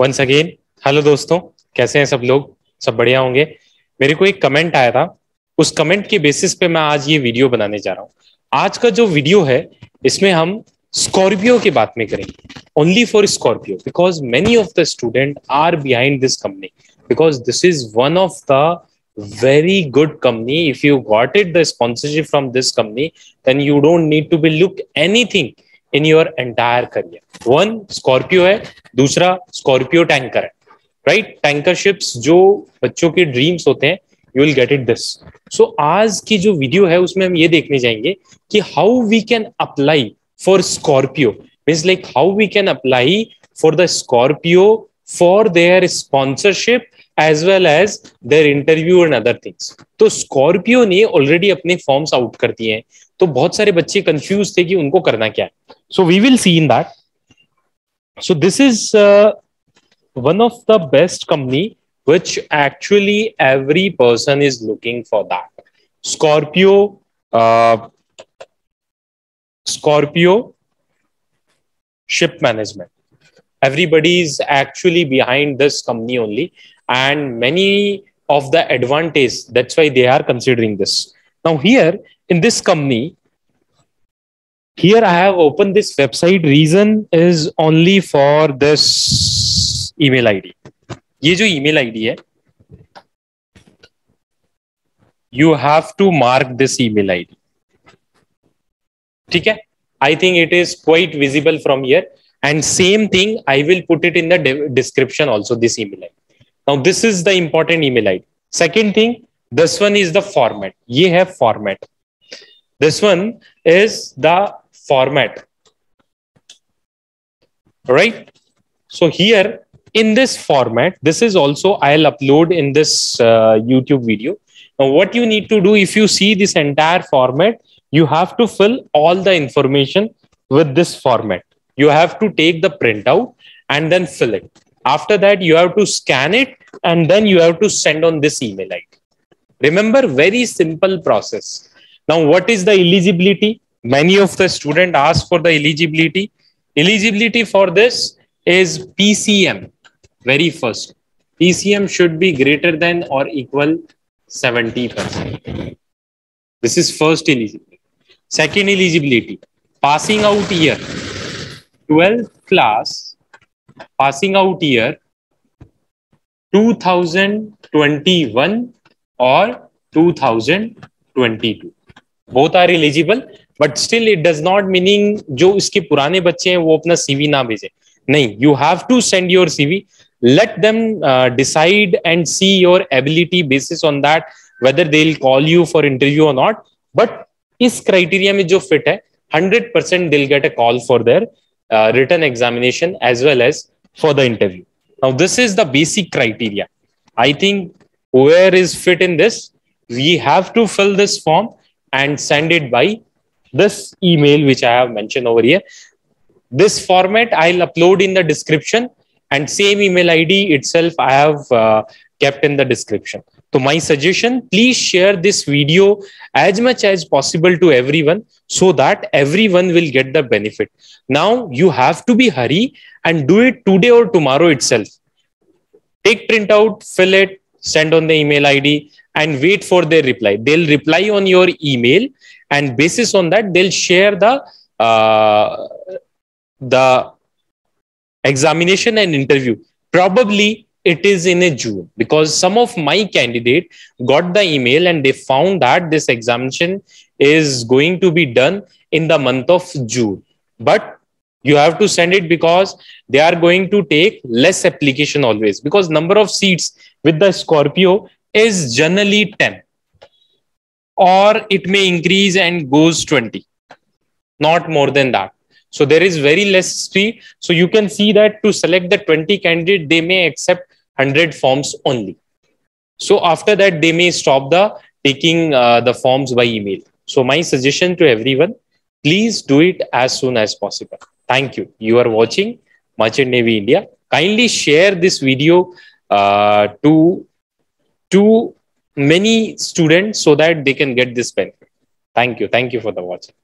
Once again hello दोस्तों, कैसे हैं सब लोग? सब बढ़िया होंगे। मेरे को एक कमेंट आया था, उस कमेंट के बेसिस पे मैं आज ये वीडियो बनाने जा रहा हूँ। आज का जो वीडियो है इसमें हम स्कॉर्पियो की बात में करेंगे, only for Scorpio, because many of the student are behind this company, because this is one of the very good company. If you got it the sponsorship from this company, then you don't need to be look anything in your entire career. One Scorpio है, दूसरा Scorpio tanker है, right? Tanker ships जो बच्चों के dreams होते हैं, you will get it this. So आज की जो वीडियो है उसमें हम ये देखने जाएंगे कि how we can apply for Scorpio, means like how we can apply for the Scorpio for their sponsorship as well as their interview and other things. तो स्कॉर्पियो ने ऑलरेडी अपने फॉर्म्स आउट कर दिए हैं, तो बहुत सारे बच्चे कंफ्यूज थे कि उनको करना क्या है। So we will see in that. So this is one of the best company which actually every person is looking for that. Scorpio ship management, everybody is actually behind this company only, and many of the advantage, that's why they are considering this. Now here in this company, here I have opened this website. Reason is only for this email ID. ये जो email ID है, you have to mark this email ID. ठीक है? I think it is quite visible from here, and same thing I will put it in the description also, this email ID. Now this is the important email ID. Second thing, this one is the format. ये है format. This one is the format, right? So here in this format, this is also I'll upload in this YouTube video. Now what you need to do, if you see this entire format, you have to fill all the information with this format. You have to take the printout and then fill it. After that you have to scan it and then you have to send on this email ID. Remember, very simple process. Now what is the eligibility? Many of the students ask for the eligibility. Eligibility for this is PCM. Very first, PCM should be greater than or equal 70%. This is first eligibility. Second eligibility, passing out year, 12th class, passing out year 2021 or 2022. Both are eligible, but still it does not meaning जो इसके पुराने बच्चे हैं वो अपना CV ना भेजें. नहीं, you have to send your CV. Let them decide and see your ability basis on that, whether they'll call you for interview or not. But इस criteria में जो fit है, 100% they'll get a call for their written examination as well as for the interview. Now this is the basic criteria. I think whoever is fit in this, we have to fill this form and send it by this email which I have mentioned over here. This format I'll upload in the description, and same email ID itself I have kept in the description. So my suggestion, please share this video as much as possible to everyone so that everyone will get the benefit. Now you have to be hurry and do it today or tomorrow itself. Take printout, fill it, send on the email ID and wait for their reply. They'll reply on your email, and basis on that they'll share the examination and interview. Probably it is in a June, because some of my candidate got the email and they found that this examination is going to be done in the month of June, but you have to send it because they are going to take less application always, because number of seats with the Scorpio is generally 10, or it may increase and goes 20, not more than that. So there is very less seat. So you can see that to select the 20 candidate, they may accept 100 forms only. So after that, they may stop the taking the forms by email. So my suggestion to everyone, please do it as soon as possible. Thank you. You are watching Merchant Navy India. Kindly share this video to many students so that they can get this benefit. Thank you. Thank you for the watching.